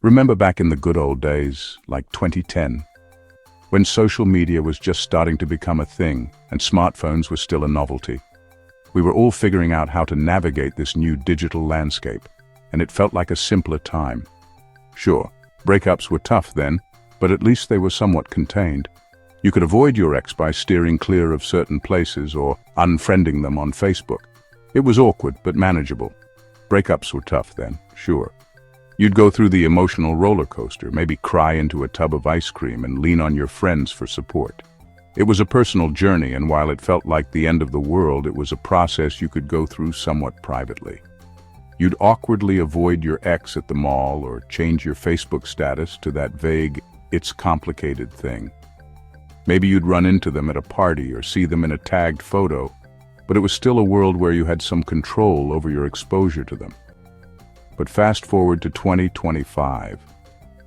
Remember back in the good old days, like 2010, when social media was just starting to become a thing and smartphones were still a novelty. We were all figuring out how to navigate this new digital landscape, and it felt like a simpler time. Sure, breakups were tough then, but at least they were somewhat contained. You could avoid your ex by steering clear of certain places or unfriending them on Facebook. It was awkward but manageable. Breakups were tough then, sure. You'd go through the emotional roller coaster, maybe cry into a tub of ice cream and lean on your friends for support. It was a personal journey, and while it felt like the end of the world, it was a process you could go through somewhat privately. You'd awkwardly avoid your ex at the mall or change your Facebook status to that vague, "it's complicated" thing. Maybe you'd run into them at a party or see them in a tagged photo, but it was still a world where you had some control over your exposure to them. But fast forward to 2025.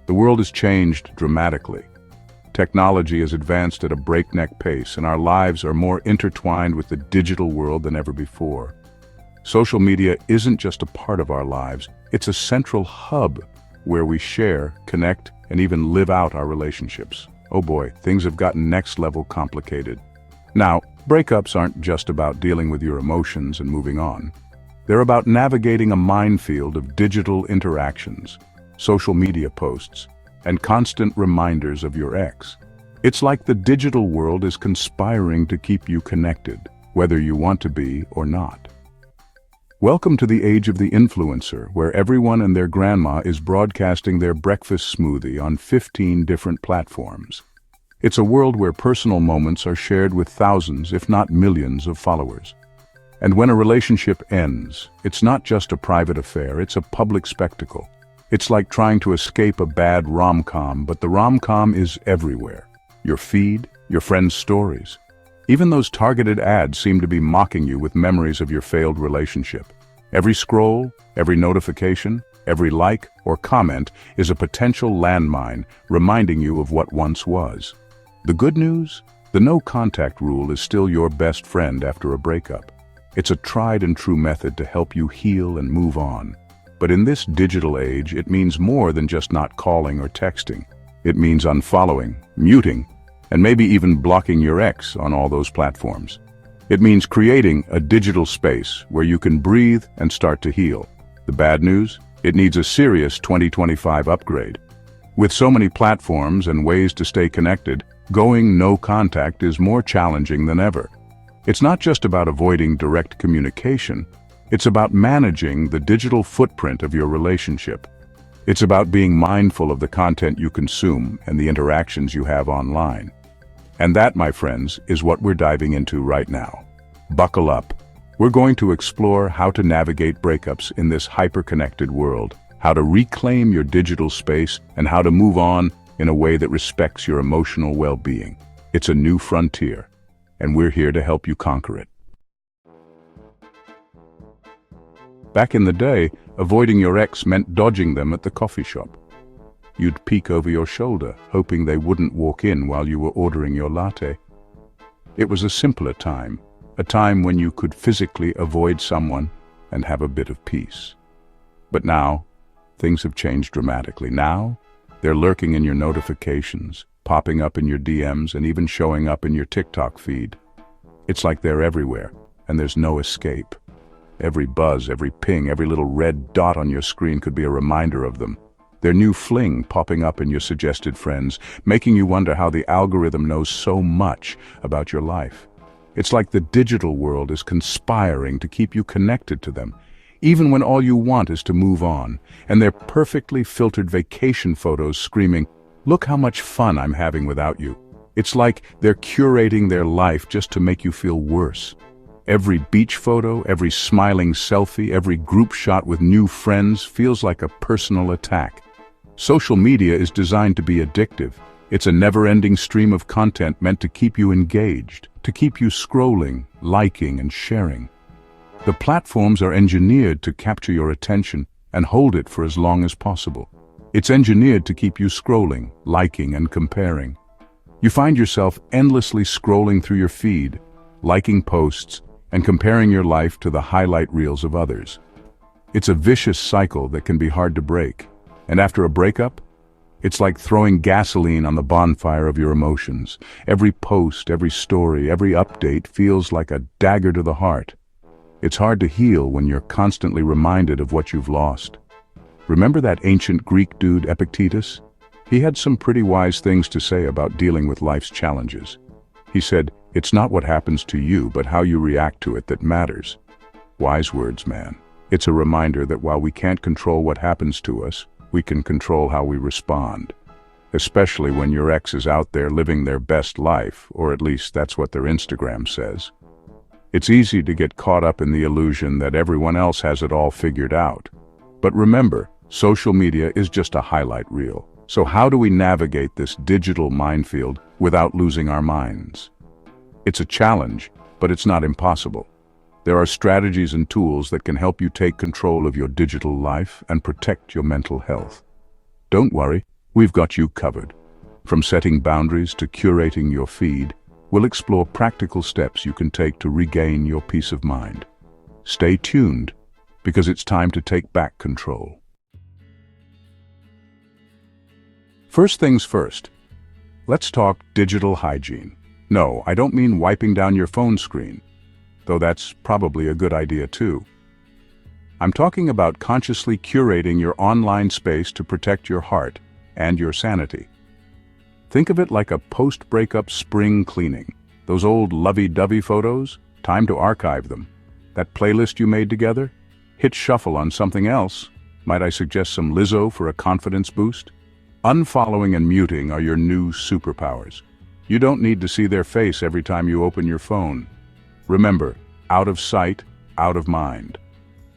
The world has changed dramatically. Technology has advanced at a breakneck pace, and our lives are more intertwined with the digital world than ever before. Social media isn't just a part of our lives, it's a central hub where we share, connect, and even live out our relationships. Oh boy, things have gotten next level complicated. Now, breakups aren't just about dealing with your emotions and moving on. They're about navigating a minefield of digital interactions, social media posts, and constant reminders of your ex. It's like the digital world is conspiring to keep you connected, whether you want to be or not. Welcome to the age of the influencer, where everyone and their grandma is broadcasting their breakfast smoothie on 15 different platforms. It's a world where personal moments are shared with thousands, if not millions, of followers. And when a relationship ends, it's not just a private affair, it's a public spectacle. It's like trying to escape a bad rom-com, but the rom-com is everywhere. Your feed, your friends' stories. Even those targeted ads seem to be mocking you with memories of your failed relationship. Every scroll, every notification, every like or comment is a potential landmine reminding you of what once was. The good news? The no-contact rule is still your best friend after a breakup. It's a tried and true method to help you heal and move on. But in this digital age, it means more than just not calling or texting. It means unfollowing, muting, and maybe even blocking your ex on all those platforms. It means creating a digital space where you can breathe and start to heal. The bad news? It needs a serious 2025 upgrade. With so many platforms and ways to stay connected, going no contact is more challenging than ever. It's not just about avoiding direct communication. It's about managing the digital footprint of your relationship. It's about being mindful of the content you consume and the interactions you have online. And that, my friends, is what we're diving into right now. Buckle up. We're going to explore how to navigate breakups in this hyper-connected world, how to reclaim your digital space, and how to move on in a way that respects your emotional well-being. It's a new frontier, and we're here to help you conquer it. Back in the day, avoiding your ex meant dodging them at the coffee shop. You'd peek over your shoulder, hoping they wouldn't walk in while you were ordering your latte. It was a simpler time, a time when you could physically avoid someone and have a bit of peace. But now, things have changed dramatically. Now, they're lurking in your notifications, popping up in your DMs, and even showing up in your TikTok feed. It's like they're everywhere, and there's no escape. Every buzz, every ping, every little red dot on your screen could be a reminder of them. Their new fling popping up in your suggested friends, making you wonder how the algorithm knows so much about your life. It's like the digital world is conspiring to keep you connected to them, even when all you want is to move on, and their perfectly filtered vacation photos screaming, "Look how much fun I'm having without you." It's like they're curating their life just to make you feel worse. Every beach photo, every smiling selfie, every group shot with new friends feels like a personal attack. Social media is designed to be addictive. It's a never-ending stream of content meant to keep you engaged, to keep you scrolling, liking, and sharing. The platforms are engineered to capture your attention and hold it for as long as possible. It's engineered to keep you scrolling, liking, and comparing. You find yourself endlessly scrolling through your feed, liking posts, and comparing your life to the highlight reels of others. It's a vicious cycle that can be hard to break. And after a breakup, it's like throwing gasoline on the bonfire of your emotions. Every post, every story, every update feels like a dagger to the heart. It's hard to heal when you're constantly reminded of what you've lost. Remember that ancient Greek dude Epictetus? He had some pretty wise things to say about dealing with life's challenges. He said, "It's not what happens to you, but how you react to it that matters." Wise words, man. It's a reminder that while we can't control what happens to us, we can control how we respond. Especially when your ex is out there living their best life, or at least that's what their Instagram says. It's easy to get caught up in the illusion that everyone else has it all figured out. But remember, social media is just a highlight reel. So how do we navigate this digital minefield without losing our minds? It's a challenge, but it's not impossible. There are strategies and tools that can help you take control of your digital life and protect your mental health. Don't worry, we've got you covered. From setting boundaries to curating your feed, we'll explore practical steps you can take to regain your peace of mind. Stay tuned, because it's time to take back control. First things first, let's talk digital hygiene. No, I don't mean wiping down your phone screen, though that's probably a good idea too. I'm talking about consciously curating your online space to protect your heart and your sanity. Think of it like a post-breakup spring cleaning. Those old lovey-dovey photos, time to archive them. That playlist you made together, hit shuffle on something else. Might I suggest some Lizzo for a confidence boost? Unfollowing and muting are your new superpowers. You don't need to see their face every time you open your phone. Remember, out of sight, out of mind.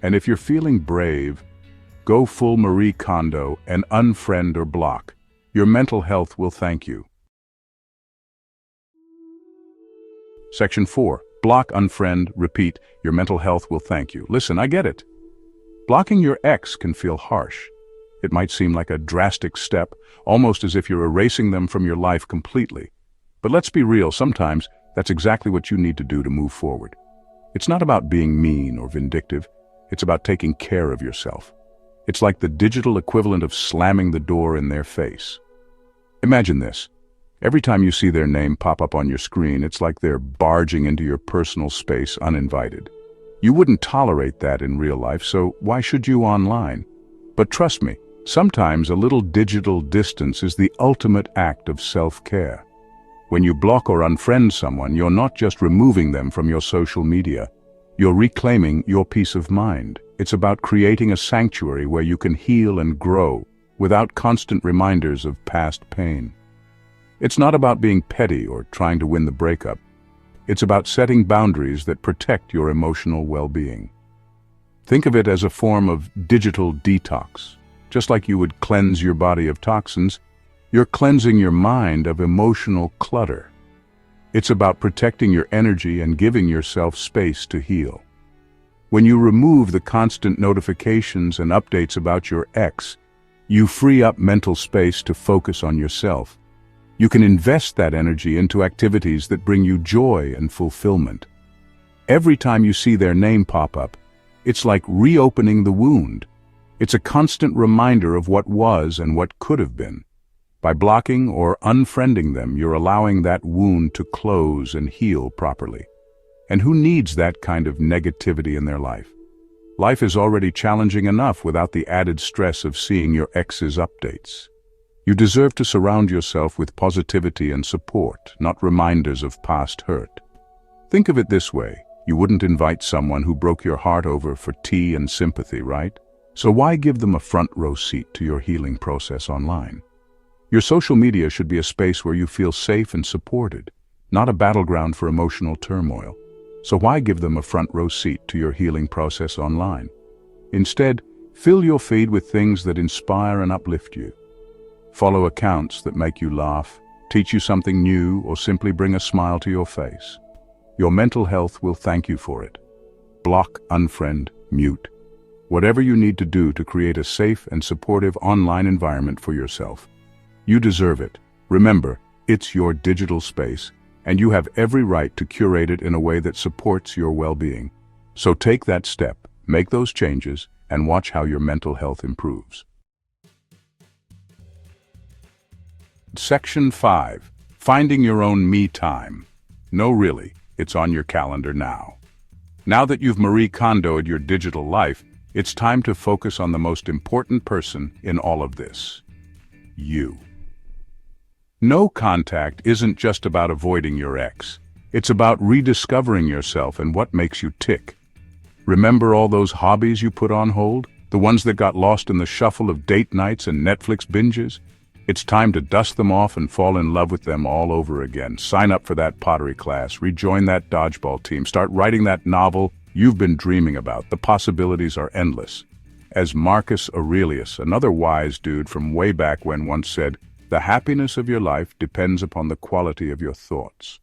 And if you're feeling brave, go full Marie Kondo and unfriend or block. Your mental health will thank you. Section 4. Block, unfriend, repeat. Your mental health will thank you. Listen, I get it. Blocking your ex can feel harsh. It might seem like a drastic step, almost as if you're erasing them from your life completely. But let's be real, sometimes that's exactly what you need to do to move forward. It's not about being mean or vindictive. It's about taking care of yourself. It's like the digital equivalent of slamming the door in their face. Imagine this. Every time you see their name pop up on your screen, it's like they're barging into your personal space uninvited. You wouldn't tolerate that in real life, so why should you online? But trust me, sometimes a little digital distance is the ultimate act of self-care. When you block or unfriend someone, you're not just removing them from your social media. You're reclaiming your peace of mind. It's about creating a sanctuary where you can heal and grow without constant reminders of past pain. It's not about being petty or trying to win the breakup. It's about setting boundaries that protect your emotional well-being. Think of it as a form of digital detox. Just like you would cleanse your body of toxins, you're cleansing your mind of emotional clutter. It's about protecting your energy and giving yourself space to heal. When you remove the constant notifications and updates about your ex, you free up mental space to focus on yourself. You can invest that energy into activities that bring you joy and fulfillment. Every time you see their name pop up, it's like reopening the wound. It's a constant reminder of what was and what could have been. By blocking or unfriending them, you're allowing that wound to close and heal properly. And who needs that kind of negativity in their life? Life is already challenging enough without the added stress of seeing your ex's updates. You deserve to surround yourself with positivity and support, not reminders of past hurt. Think of it this way. You wouldn't invite someone who broke your heart over for tea and sympathy, right? So why give them a front row seat to your healing process online? Your social media should be a space where you feel safe and supported, not a battleground for emotional turmoil. So why give them a front row seat to your healing process online? Instead, fill your feed with things that inspire and uplift you. Follow accounts that make you laugh, teach you something new, or simply bring a smile to your face. Your mental health will thank you for it. Block, unfriend, mute. Whatever you need to do to create a safe and supportive online environment for yourself. You deserve it. Remember, it's your digital space, and you have every right to curate it in a way that supports your well-being. So take that step, make those changes, and watch how your mental health improves. Section 5. Finding your own me time. No, really, it's on your calendar now. Now that you've Marie Kondoed your digital life, it's time to focus on the most important person in all of this. You. No contact isn't just about avoiding your ex. It's about rediscovering yourself and what makes you tick. Remember all those hobbies you put on hold? The ones that got lost in the shuffle of date nights and Netflix binges? It's time to dust them off and fall in love with them all over again. Sign up for that pottery class, rejoin that dodgeball team, start writing that novel you've been dreaming about. The possibilities are endless. As Marcus Aurelius, another wise dude from way back when, once said, "The happiness of your life depends upon the quality of your thoughts."